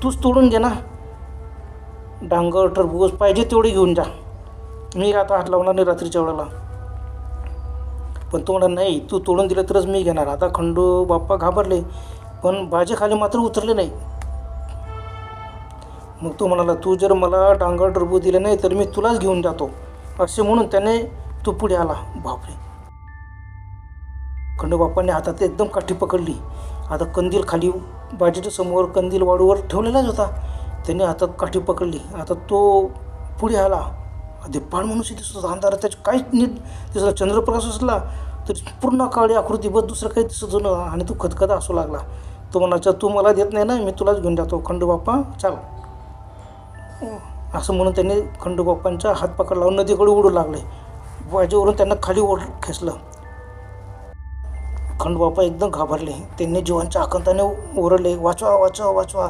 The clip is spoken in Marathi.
तूच तोडून घे ना, डांगर टरबूज पाहिजे तेवढे घेऊन जा, मी आता हात लावणार नाही रात्रीच्या वेळेला. पण तो म्हणा नाही, तू तोडून दिलं तरच मी घेणार. आता खंडू बाप्पा घाबरले, पण भाजीखाली मात्र उतरले नाही. मग तो म्हणाला, तू जर मला डांगर टरबूज दिले नाही तर मी तुलाच घेऊन जातो, असे म्हणून त्याने तो पुढे आला. बापरे, खंडोबाप्पाने हातात एकदम काठी पकडली. आता कंदील खाली बाजीच्या समोर कंदील वाळूवर ठेवलेलाच होता. त्याने हातात काठी पकडली. आता तो पुढे आला. दिप्पाड मनुष्य दिसत होता अंधारात, त्याचं काहीच नीट दिसत. चंद्रप्रकाश असला तर पूर्ण काळी आकृती, बस दुसरं काही दिसत नव्हतं. आणि तो खदखदा असू लागला. तो म्हणायचा, तू मला देत नाही ना, मी तुलाच घेऊन जातो, खंडोबाप्पा चाल. असं म्हणून त्यांनी खंडोबाप्पांचा हात पकड लावून नदीकडे उडू लागले. बाजीवरून त्यांना खाली खेचलं. खंडोबाप्पा एकदम घाबरले. त्यांनी जीवांच्या आकांताने ओरडले, वाचवा वाचवा वाचवा.